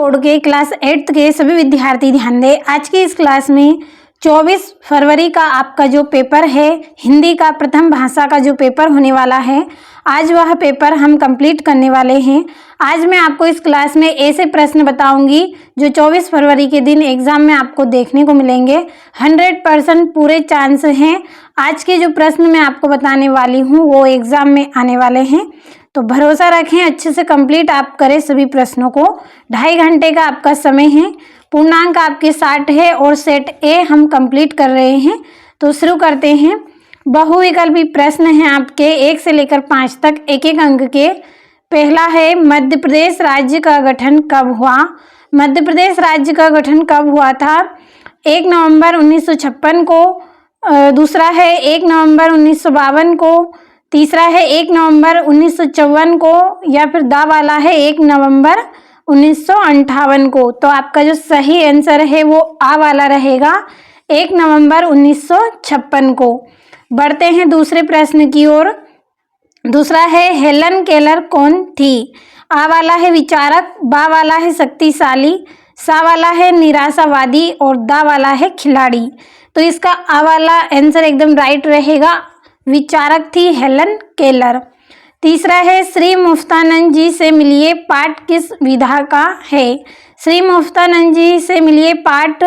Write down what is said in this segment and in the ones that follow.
Board के class 8th के सभी विद्यार्थी ध्यान दें। आज की इस क्लास में 24 फरवरी का आपका जो पेपर है, हिंदी का प्रथम भाषा का जो पेपर होने वाला है, आज वह पेपर हम कंप्लीट करने वाले हैं। आज मैं आपको इस क्लास में ऐसे प्रश्न बताऊंगी जो 24 फरवरी के दिन एग्जाम में आपको देखने को मिलेंगे। 100% पूरे चांस हैं आज के जो प्रश्न मैं आपको बताने वाली हूँ वो एग्जाम में आने वाले हैं। तो भरोसा रखें, अच्छे से कंप्लीट आप करें सभी प्रश्नों को। 2.5 घंटे का आपका समय है। पूर्णांक आपके 60 है और सेट ए हम कंप्लीट कर रहे हैं। तो शुरू करते हैं। बहुविकल्पी प्रश्न हैं आपके 1 से लेकर 5 तक, एक एक अंक के। पहला है, मध्य प्रदेश राज्य का गठन कब हुआ? मध्य प्रदेश राज्य का गठन कब हुआ था? 1 नवंबर 1956 को। दूसरा है 1 नवंबर 1952 को। तीसरा है 1 नवंबर 1954 को, या फिर दा वाला है 1 नवंबर 1958 को। तो आपका जो सही आंसर है वो आ वाला रहेगा, 1 नवंबर 1956 को। बढ़ते हैं दूसरे प्रश्न की ओर। दूसरा है, हेलन केलर कौन थी? आ वाला है विचारक, बा वाला है शक्तिशाली, सा वाला है निराशावादी और दा वाला है खिलाड़ी। तो इसका आ वाला आंसर एकदम राइट रहेगा, विचारक थी हेलन केलर। तीसरा है, श्री मुफ्तानंद जी से मिलिए पाठ किस विधा का है? श्री मुफ्तानंद जी से मिलिए पाठ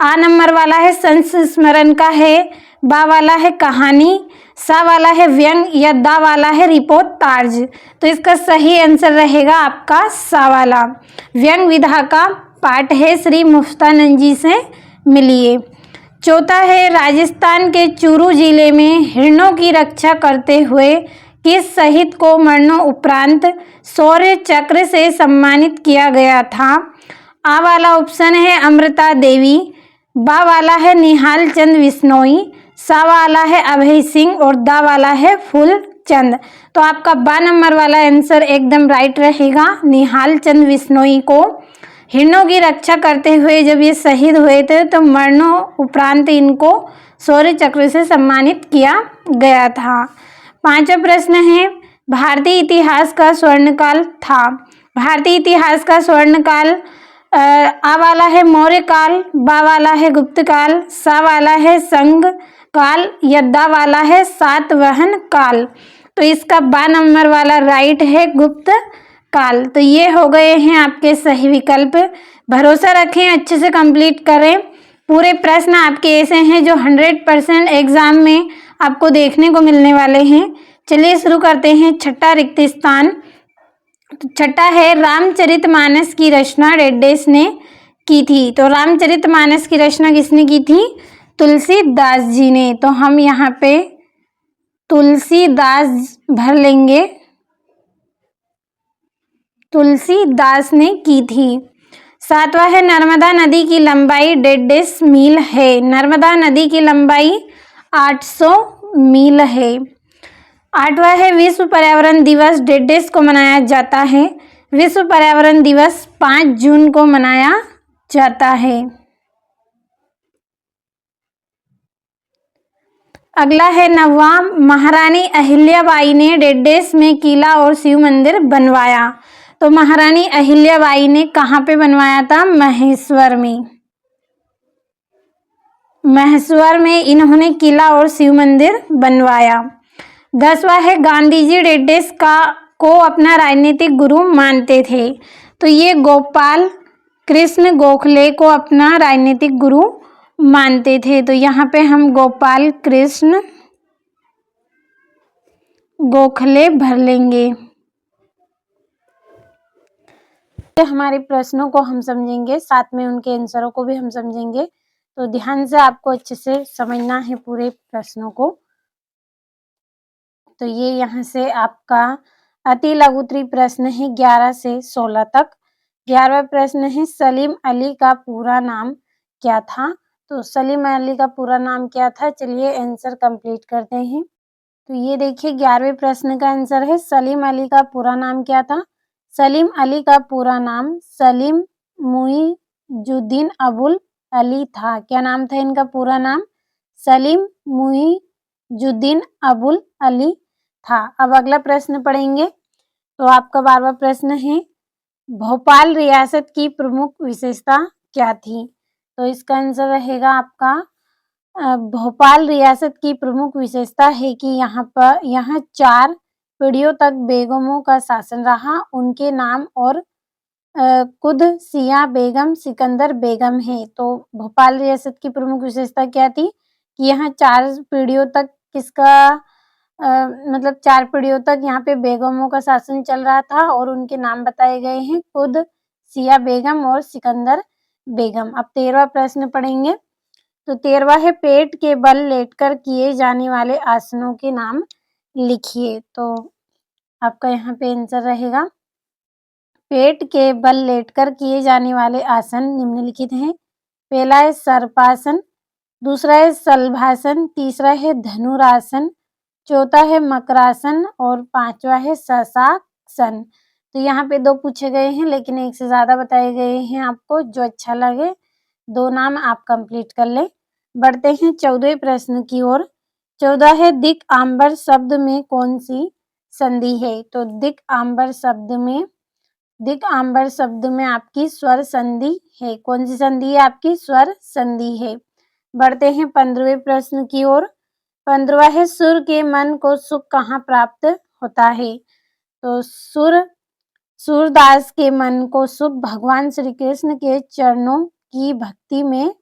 आ नंबर वाला है संस्मरण का है, बा वाला है कहानी, सा वाला है व्यंग या दा वाला है रिपोर्टाज। तो इसका सही आंसर रहेगा आपका सा वाला, व्यंग विधा का पाठ है श्री मुफ्तानंद जी से मिलिए। चौथा है, राजस्थान के चूरू जिले में हिरणों की रक्षा करते हुए किस शहीद को मरणों उपरांत शौर्य चक्र से सम्मानित किया गया था? आ वाला ऑप्शन है अमृता देवी, बा वाला है निहाल चंद बिश्नोई, सा वाला है अभय सिंह और दा वाला है फूलचंद। तो आपका बा नंबर वाला आंसर एकदम राइट रहेगा, निहाल चंद बिश्नोई को हिरणों की रक्षा करते हुए जब ये शहीद हुए थे तो मरणों उपरांत इनको शौर्य चक्र से सम्मानित किया गया था। पांचवा प्रश्न है, भारतीय इतिहास का स्वर्णकाल था। भारतीय इतिहास का स्वर्णकाल आ वाला है मौर्य काल, बा वाला है गुप्त काल, सा वाला है संघ काल या दा वाला है सातवाहन काल। तो इसका बा नंबर वाला राइट है गुप्त काल। तो ये हो गए हैं आपके सही विकल्प। भरोसा रखें, अच्छे से कंप्लीट करें। पूरे प्रश्न आपके ऐसे हैं जो 100% एग्जाम में आपको देखने को मिलने वाले हैं। चलिए शुरू करते हैं। छठा रिक्त स्थान। तो छठा है, रामचरितमानस की रचना डेडेस ने की थी। तो रामचरितमानस की रचना किसने की थी? तुलसीदास जी ने। तो हम यहाँ पे तुलसीदास भर लेंगे, तुलसीदास ने की थी। सातवां है, नर्मदा नदी की लंबाई 1.5 मील है। नर्मदा नदी की लंबाई 800 मील है। आठवां है, विश्व पर्यावरण दिवस 1.5 को मनाया जाता है। विश्व पर्यावरण दिवस 5 जून को मनाया जाता है। अगला है, नववां, महारानी अहिल्याबाई ने 1.5 में किला और शिव मंदिर बनवाया। तो महारानी अहिल्याबाई ने कहाँ पे बनवाया था? महेश्वर में। महेश्वर में इन्होंने किला और शिव मंदिर बनवाया। 10वां है, गांधी जी 1.5 को अपना राजनीतिक गुरु मानते थे। तो ये गोपाल कृष्ण गोखले को अपना राजनीतिक गुरु मानते थे। तो यहाँ पे हम गोपाल कृष्ण गोखले भर लेंगे। हमारे प्रश्नों को हम समझेंगे, साथ में उनके आंसरों को भी हम समझेंगे। तो ध्यान से आपको अच्छे से समझना है पूरे प्रश्नों को। तो ये यहाँ से आपका अति लघुत्तरी प्रश्न है 11 से 16 तक। 11वां प्रश्न है, सलीम अली का पूरा नाम क्या था? तो सलीम अली का पूरा नाम क्या था? चलिए आंसर कंप्लीट करते हैं। तो ये देखिए 11वें प्रश्न का आंसर है, सलीम अली का पूरा नाम क्या था? सलीम अली का पूरा नाम सलीम मुइजुद्दीन अबुल अली था। क्या नाम था इनका पूरा नाम? सलीम मुइजुद्दीन अबुल अली था। अब अगला प्रश्न पढ़ेंगे। तो आपका 12वां प्रश्न है, भोपाल रियासत की प्रमुख विशेषता क्या थी? तो इसका आंसर रहेगा आपका भोपाल रियासत की प्रमुख विशेषता है कि यहाँ 4 पीढ़ियों तक बेगमों का शासन रहा। उनके नाम और कुदसिया बेगम, सिकंदर बेगम है। तो भोपाल रियासत की प्रमुख विशेषता क्या थी कि यहाँ 4 पीढ़ियों तक किसका मतलब 4 पीढ़ियों तक यहाँ पे बेगमों का शासन चल रहा था और उनके नाम बताए गए हैं कुदसिया बेगम और सिकंदर बेगम। अब 13वां प्रश्न पढ़ेंगे। तो 13वां है पेट के बल लेटकर किए जाने वाले आसनों के नाम लिखिए। तो आपका यहाँ पे आंसर रहेगा पेट के बल लेटकर किए जाने वाले आसन निम्नलिखित हैं। पहला है सर्पासन, दूसरा है शलभासन, तीसरा है धनुरासन, चौथा है मकरासन और 5वां है शशासन। तो यहाँ पे 2 पूछे गए हैं लेकिन 1 से ज़्यादा बताए गए हैं आपको, जो अच्छा लगे 2 नाम आप कंप्लीट कर लें। बढ़ते हैं 14वें प्रश्न की ओर। 14 है दिक आंबर शब्द में कौन सी संधि है? तो दिक आंबर शब्द में आपकी स्वर संधि है। कौन सी संधि है आपकी? स्वर संधि है। बढ़ते हैं 15वें प्रश्न की ओर। 15वां है सुर के मन को सुख कहाँ प्राप्त होता है? तो सूरदास के मन को सुख भगवान श्री कृष्ण के चरणों की भक्ति में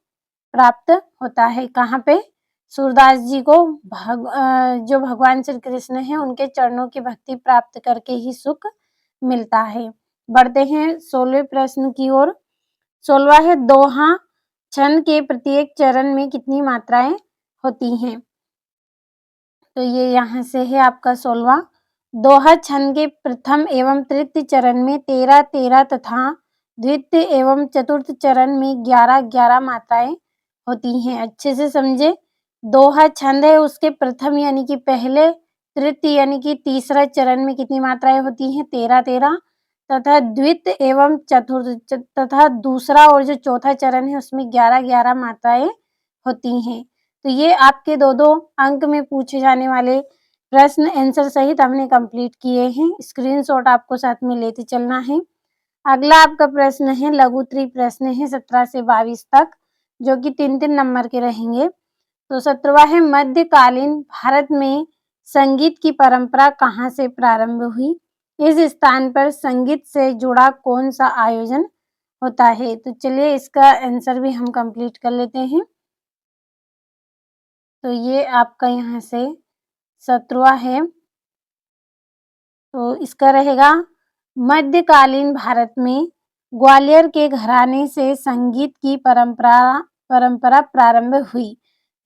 प्राप्त होता है। कहाँ पे? सूरदास जी को जो भगवान श्री कृष्ण है उनके चरणों की भक्ति प्राप्त करके ही सुख मिलता है। बढ़ते हैं 16वें प्रश्न की ओर। 16वां है दोहा छंद के प्रत्येक चरण में कितनी मात्राएं होती हैं? तो ये यहाँ से है आपका 16वां। दोहा छंद के प्रथम एवं तृतीय चरण में 13-13 तथा द्वितीय एवं चतुर्थ चरण में 11-11 मात्राएं होती हैं। अच्छे से समझे। दोहा छंद है उसके प्रथम यानी कि पहले, तृतीय यानी कि तीसरा चरण में कितनी मात्राएं होती हैं? 13-13 तथा द्वितीय एवं चतुर्थ तथा दूसरा और जो चौथा चरण है उसमें 11-11 मात्राएं होती हैं। तो ये आपके 2-2 अंक में पूछे जाने वाले प्रश्न आंसर सहित हमने कंप्लीट किए हैं। स्क्रीनशॉट आपको साथ में लेते चलना है। अगला आपका प्रश्न है लघुत्तरी प्रश्न है 17 से 22 तक, जो कि 3-3 नंबर के रहेंगे। तो 17वां है मध्यकालीन भारत में संगीत की परंपरा कहाँ से प्रारंभ हुई? इस स्थान पर संगीत से जुड़ा कौन सा आयोजन होता है? तो चलिए इसका आंसर भी हम कंप्लीट कर लेते हैं। तो ये आपका यहाँ से 17वां है। तो इसका रहेगा मध्यकालीन भारत में ग्वालियर के घराने से संगीत की परंपरा प्रारंभ हुई।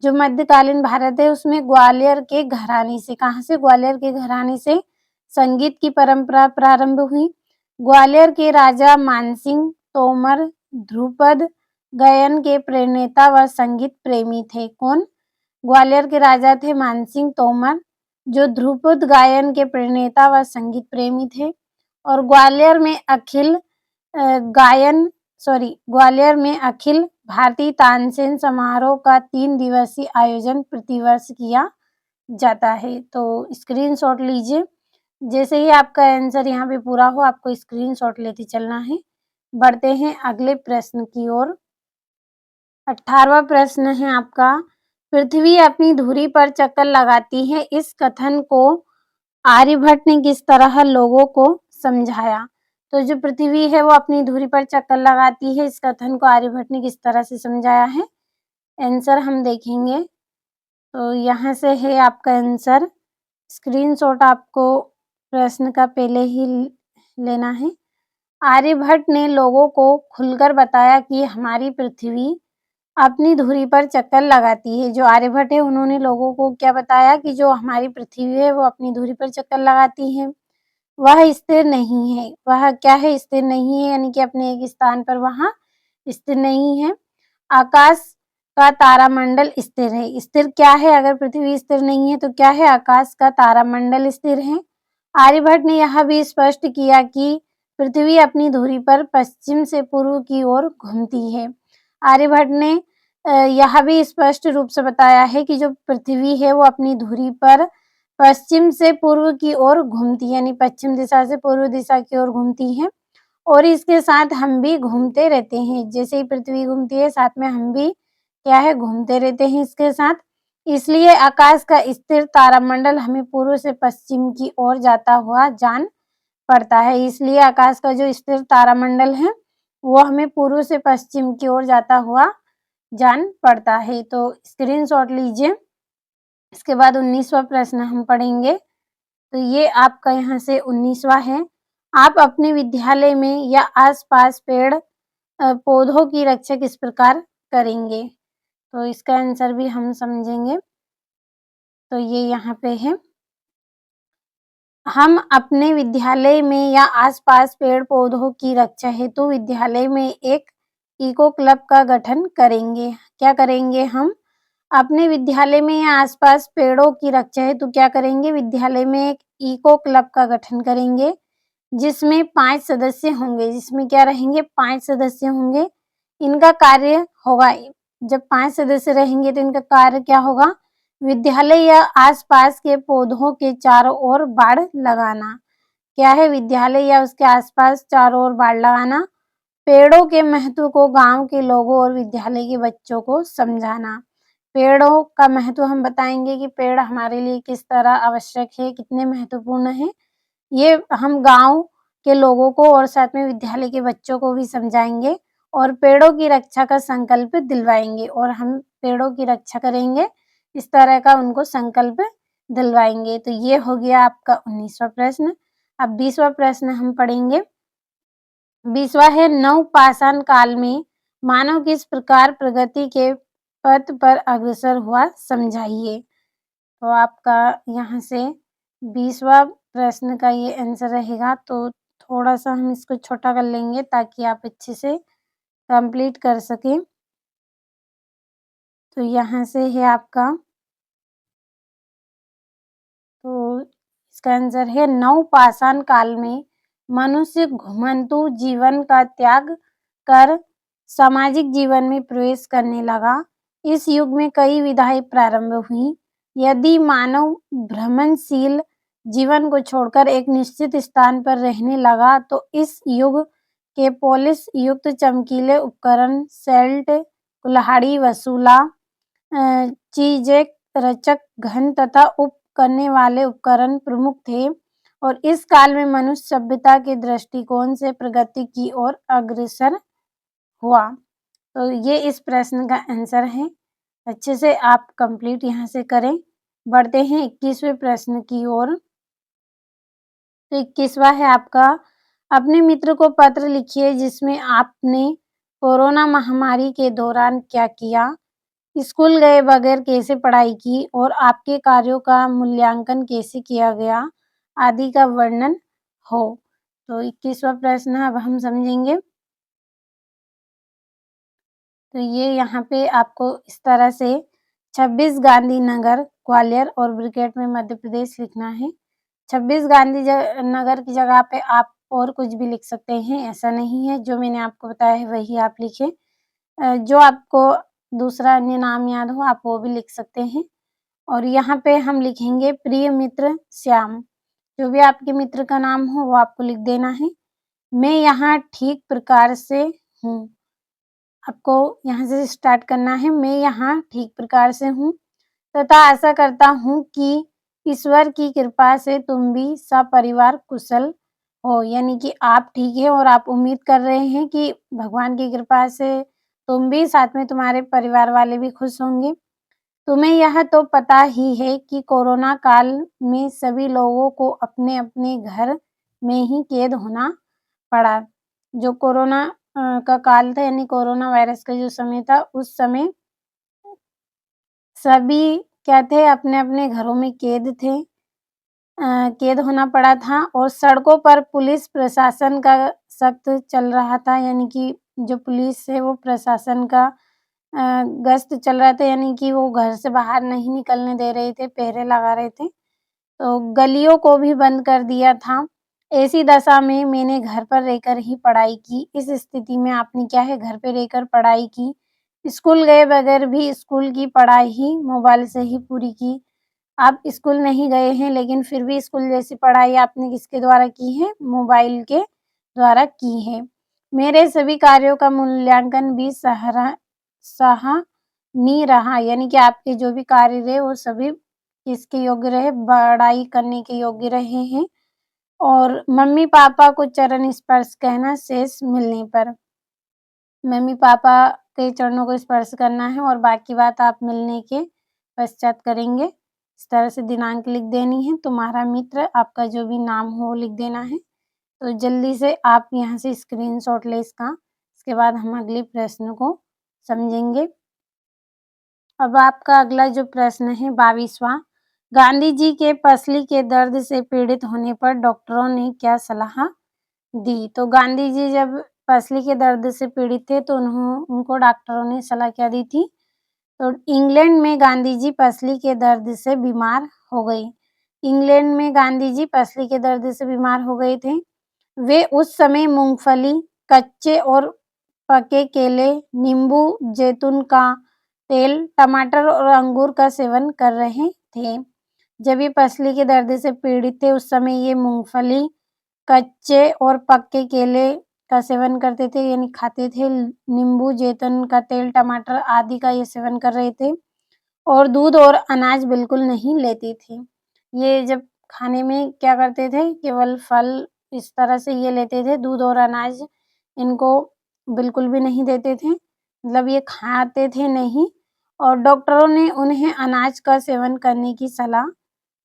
जो मध्यकालीन भारत है उसमें ग्वालियर के घराने से, कहाँ से? ग्वालियर के घराने से संगीत की परंपरा प्रारंभ हुई। ग्वालियर के राजा मानसिंह तोमर ध्रुपद गायन के प्रणेता व संगीत प्रेमी थे। कौन? ग्वालियर के राजा थे मानसिंह तोमर, जो ध्रुपद गायन के प्रणेता व संगीत प्रेमी थे। और ग्वालियर में अखिल भारतीय तानसेन समारोह का 3 दिवसीय आयोजन प्रतिवर्ष किया जाता है। तो स्क्रीनशॉट लीजिए। जैसे ही आपका आंसर यहाँ पे पूरा हो आपको स्क्रीनशॉट लेते चलना है। बढ़ते हैं अगले प्रश्न की ओर। 18वां प्रश्न है आपका पृथ्वी अपनी धुरी पर चक्कर लगाती है, इस कथन को आर्यभट्ट ने किस तरह लोगों को समझाया? तो जो पृथ्वी है वो अपनी धुरी पर चक्कर लगाती है, इस कथन को आर्यभट्ट ने किस तरह से समझाया है? आंसर हम देखेंगे। तो यहाँ से है आपका आंसर। स्क्रीनशॉट आपको प्रश्न का पहले ही लेना है। आर्यभट्ट ने लोगों को खुलकर बताया कि हमारी पृथ्वी अपनी धुरी पर चक्कर लगाती है। जो आर्यभट्ट है उन्होंने लोगों को क्या बताया कि जो हमारी पृथ्वी है वो अपनी धुरी पर चक्कर लगाती है, वह स्थिर नहीं है। वह क्या है? स्थिर नहीं है, यानी कि अपने एक स्थान पर वहाँ स्थिर नहीं है। आकाश का तारामंडल स्थिर है। स्थिर क्या है? अगर पृथ्वी स्थिर नहीं है तो क्या है? आकाश का तारामंडल स्थिर है। आर्यभट्ट ने यह भी स्पष्ट किया कि पृथ्वी अपनी धुरी पर पश्चिम से पूर्व की ओर घूमती है। आर्यभट्ट ने यह भी स्पष्ट रूप से बताया है कि जो पृथ्वी है वो अपनी धुरी पर पश्चिम से पूर्व की ओर घूमती है, यानी पश्चिम दिशा से पूर्व दिशा की ओर घूमती है। और इसके साथ हम भी घूमते रहते हैं। जैसे ही पृथ्वी घूमती है साथ में हम भी क्या है घूमते रहते हैं इसके साथ। इसलिए आकाश का स्थिर तारामंडल हमें पूर्व से पश्चिम की ओर जाता हुआ जान पड़ता है। इसलिए आकाश का जो स्थिर तारामंडल है वो हमें पूर्व से पश्चिम की ओर जाता हुआ जान पड़ता है। तो स्क्रीनशॉट लीजिए। इसके बाद 19वां प्रश्न हम पढ़ेंगे। तो ये आपका यहाँ से 19वां है। आप अपने विद्यालय में या आसपास पेड़ पौधों की रक्षा किस प्रकार करेंगे? तो इसका आंसर भी हम समझेंगे। तो ये यहाँ पे है। हम अपने विद्यालय में या आसपास पेड़ पौधों की रक्षा हेतु विद्यालय में एक इको क्लब का गठन करेंगे। क्या करेंगे हम? अपने विद्यालय में या आसपास पेड़ों की रक्षा हेतु क्या करेंगे? विद्यालय में एक इको क्लब का गठन करेंगे जिसमें 5 सदस्य होंगे। जिसमें क्या रहेंगे? 5 सदस्य होंगे। इनका कार्य होगा, जब 5 सदस्य रहेंगे तो इनका कार्य क्या होगा? विद्यालय या आसपास के पौधों के चारों ओर बाड़ लगाना। क्या है? विद्यालय या उसके आसपास चारों ओर बाड़ लगाना। पेड़ों के महत्व को गांव के लोगों और विद्यालय के बच्चों को समझाना। पेड़ों का महत्व हम बताएंगे कि पेड़ हमारे लिए किस तरह आवश्यक है, कितने महत्वपूर्ण है। ये हम गांव के लोगों को और साथ में विद्यालय के बच्चों को भी समझाएंगे और पेड़ों की रक्षा का संकल्प दिलवाएंगे और हम पेड़ों की रक्षा करेंगे, इस तरह का उनको संकल्प दिलवाएंगे। तो ये हो गया आपका 19वां प्रश्न। अब 20वां प्रश्न हम पढ़ेंगे। 20वां है, नवपाषाण काल में मानव किस प्रकार प्रगति के पथ पर अग्रसर हुआ, समझाइए। तो आपका यहाँ से 20वां प्रश्न का ये आंसर रहेगा। तो थोड़ा सा हम इसको छोटा कर लेंगे ताकि आप अच्छे से कंप्लीट कर सकें। तो यहाँ से है आपका, तो इसका आंसर है नवपाषाण काल में मनुष्य घुमंतु जीवन का त्याग कर सामाजिक जीवन में प्रवेश करने लगा। इस युग में कई विधाएं प्रारंभ हुई। यदि मानव भ्रमणशील जीवन को छोड़कर एक निश्चित स्थान पर रहने लगा तो इस युग के पॉलिश युक्त चमकीले उपकरण सेल्ट, कुल्हाड़ी, वसूला, चीजें, रचक, घन तथा उप करने वाले उपकरण प्रमुख थे और इस काल में मनुष्य सभ्यता के दृष्टिकोण से प्रगति की ओर अग्रसर हुआ। तो ये इस प्रश्न का आंसर है। अच्छे से आप कंप्लीट यहाँ से करें। बढ़ते हैं 21वें प्रश्न की ओर। तो 21वां है आपका, अपने मित्र को पत्र लिखिए जिसमें आपने कोरोना महामारी के दौरान क्या किया, स्कूल गए बगैर कैसे पढ़ाई की और आपके कार्यों का मूल्यांकन कैसे किया गया आदि का वर्णन हो। तो 21वां प्रश्न अब हम समझेंगे। तो ये यहाँ पे आपको इस तरह से 26 गांधी नगर ग्वालियर और ब्रिकेट में मध्य प्रदेश लिखना है। 26 गांधी नगर की जगह पे आप और कुछ भी लिख सकते हैं, ऐसा नहीं है। जो मैंने आपको बताया है वही आप लिखें। जो आपको दूसरा अन्य नाम याद हो आप वो भी लिख सकते हैं। और यहाँ पे हम लिखेंगे प्रिय मित्र श्याम। जो भी आपके मित्र का नाम हो वो आपको लिख देना है। मैं यहाँ ठीक प्रकार से हूँ। आपको यहाँ से स्टार्ट करना है। मैं यहाँ ठीक प्रकार से हूँ तथा आशा करता हूँ कि ईश्वर की कृपा से तुम भी सपरिवार कुशल हो। यानी कि आप ठीक है और आप उम्मीद कर रहे हैं कि भगवान की कृपा से तुम भी साथ में तुम्हारे परिवार वाले भी खुश होंगे। तुम्हें यह तो पता ही है कि कोरोना काल में सभी लोगों को अपने अपने घर में ही कैद होना पड़ा। जो कोरोना का काल था यानी कोरोना वायरस का जो समय था उस समय सभी क्या थे, अपने अपने घरों में कैद थे। कैद होना पड़ा था और सड़कों पर पुलिस प्रशासन का सख्त चल रहा था। यानी कि जो पुलिस है वो प्रशासन का गश्त चल रहा था, यानी कि वो घर से बाहर नहीं निकलने दे रहे थे, पहरे लगा रहे थे। तो गलियों को भी बंद कर दिया था। ऐसी दशा में मैंने घर पर रहकर ही पढ़ाई की। इस स्थिति में आपने क्या है, घर पे रहकर पढ़ाई की। स्कूल गए बगैर भी स्कूल की पढ़ाई ही मोबाइल से ही पूरी की। आप स्कूल नहीं गए हैं लेकिन फिर भी स्कूल जैसी पढ़ाई आपने किसके द्वारा की है, मोबाइल के द्वारा की है। मेरे सभी कार्यों का मूल्यांकन भी सराहनीय रहा, यानी कि आपके जो भी कार्य रहे वो सभी किसके योग्य रहे, बड़ाई करने के योग्य रहे हैं। और मम्मी पापा को चरण स्पर्श कहना शेष मिलने पर, मम्मी पापा के चरणों को स्पर्श करना है और बाकी बात आप मिलने के पश्चात करेंगे। इस तरह से दिनांक लिख देनी है, तुम्हारा मित्र, आपका जो भी नाम हो वो लिख देना है। तो जल्दी से आप यहाँ से स्क्रीनशॉट लें इसका। इसके बाद हम अगले प्रश्न को समझेंगे। अब आपका अगला जो प्रश्न है 22वां, गांधी जी के पसली के दर्द से पीड़ित होने पर डॉक्टरों ने क्या सलाह दी? तो गांधी जी जब पसली के दर्द से पीड़ित थे तो उनको डॉक्टरों ने सलाह क्या दी थी? तो इंग्लैंड में गांधी जी पसली के दर्द से बीमार हो गए। इंग्लैंड में गांधी जी पसली के दर्द से बीमार हो गए थे। वे उस समय मूंगफली, कच्चे और पके केले, नींबू, जैतून का तेल, टमाटर और अंगूर का सेवन कर रहे थे। जब ये पसली के दर्द से पीड़ित थे उस समय ये मूंगफली, कच्चे और पके केले का सेवन करते थे, यानी खाते थे। नींबू, जैतून का तेल, टमाटर आदि का ये सेवन कर रहे थे और दूध और अनाज बिल्कुल नहीं लेते थे। ये जब खाने में क्या करते थे, केवल फल इस तरह से ये लेते थे, दूध और अनाज इनको बिल्कुल भी नहीं देते थे, मतलब ये खाते थे नहीं। और डॉक्टरों ने उन्हें अनाज का सेवन करने की सलाह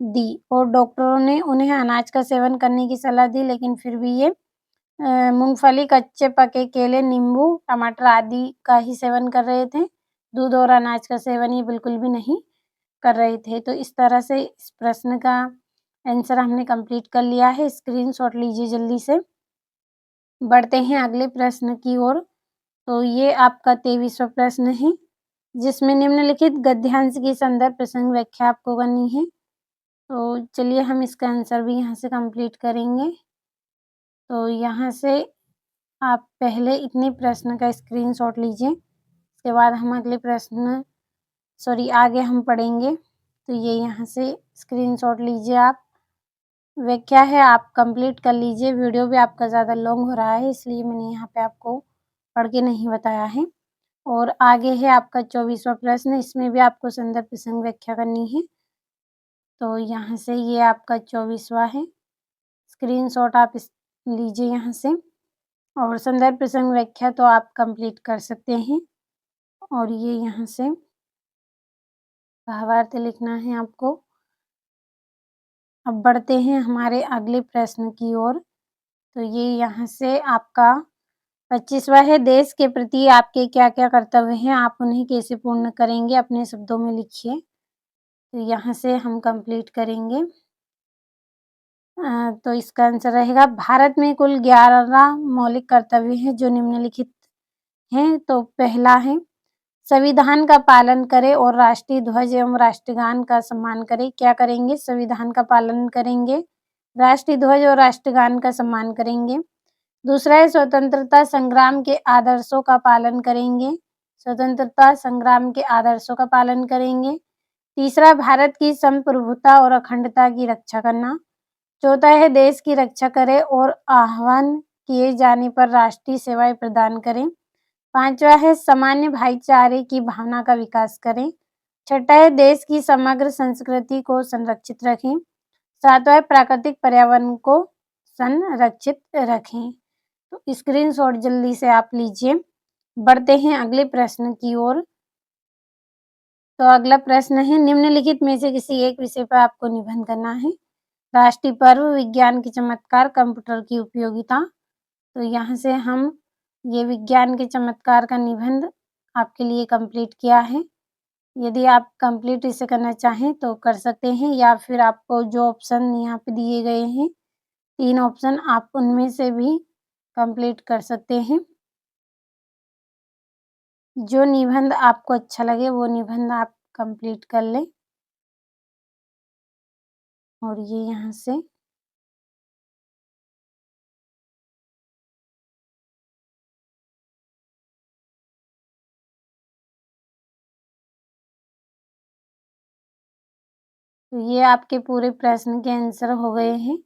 दी और डॉक्टरों ने उन्हें अनाज का सेवन करने की सलाह दी, लेकिन फिर भी ये मूँगफली, कच्चे पके केले, नींबू, टमाटर आदि का ही सेवन कर रहे थे। दूध और अनाज का सेवन ये बिल्कुल भी नहीं कर रहे थे। तो इस तरह से इस प्रश्न का आंसर हमने कंप्लीट कर लिया है। स्क्रीनशॉट लीजिए जल्दी से। बढ़ते हैं अगले प्रश्न की ओर। तो ये आपका 23वां प्रश्न है, जिसमें निम्नलिखित गद्यांश की संदर्भ प्रसंग व्याख्या आपको करनी है। तो चलिए हम इसका आंसर भी यहाँ से कंप्लीट करेंगे। तो यहाँ से आप पहले इतने प्रश्न का स्क्रीनशॉट लीजिए, उसके बाद हम अगले प्रश्न आगे हम पढ़ेंगे। तो ये यहाँ से स्क्रीनशॉट लीजिए आप। व्याख्या है आप कंप्लीट कर लीजिए। वीडियो भी आपका ज़्यादा लॉन्ग हो रहा है, इसलिए मैंने यहाँ पे आपको पढ़ के नहीं बताया है। और आगे है आपका 24वां प्रश्न, इसमें भी आपको संदर्भ प्रसंग व्याख्या करनी है। तो यहाँ से ये आपका 24वां है, स्क्रीनशॉट आप लीजिए यहाँ से। और संदर्भ प्रसंग व्याख्या तो आप कंप्लीट कर सकते हैं। और ये यहाँ से भावार्थ लिखना है आपको। अब बढ़ते हैं हमारे अगले प्रश्न की ओर। तो ये यहाँ से आपका 25वां है, देश के प्रति आपके क्या-क्या कर्तव्य हैं, आप उन्हें कैसे पूर्ण करेंगे, अपने शब्दों में लिखिए। तो यहाँ से हम कंप्लीट करेंगे। तो इसका आंसर रहेगा, भारत में कुल 11 मौलिक कर्तव्य हैं जो निम्नलिखित हैं। तो पहला है, संविधान का पालन करें और राष्ट्रीय ध्वज एवं राष्ट्रगान का सम्मान करें। क्या करेंगे? संविधान का पालन करेंगे, राष्ट्रीय ध्वज और राष्ट्रगान का सम्मान करेंगे। दूसरा है, स्वतंत्रता संग्राम के आदर्शों का पालन करेंगे, स्वतंत्रता संग्राम के आदर्शों का पालन करेंगे। तीसरा, भारत की संप्रभुता और अखंडता की रक्षा करना। चौथा है, देश की रक्षा करें और आह्वान किए जाने पर राष्ट्रीय सेवाएं प्रदान करें। पांचवा है, सामान्य भाईचारे की भावना का विकास करें। छठा है, देश की समग्र संस्कृति को संरक्षित रखें। सातवां है, प्राकृतिक पर्यावरण को संरक्षित रखें। तो स्क्रीनशॉट जल्दी से आप लीजिए। बढ़ते हैं अगले प्रश्न की ओर। तो अगला प्रश्न है, निम्नलिखित में से किसी एक विषय पर आपको निबंध करना है। राष्ट्रीय पर्व, विज्ञान के चमत्कार, कंप्यूटर की उपयोगिता। तो यहाँ से हम ये विज्ञान के चमत्कार का निबंध आपके लिए कंप्लीट किया है। यदि आप कंप्लीट इसे करना चाहें तो कर सकते हैं, या फिर आपको जो ऑप्शन यहाँ पे दिए गए हैं 3 ऑप्शन, आप उनमें से भी कंप्लीट कर सकते हैं। जो निबंध आपको अच्छा लगे वो निबंध आप कंप्लीट कर लें। और ये यहाँ से तो ये आपके पूरे प्रश्न के आंसर हो गए हैं।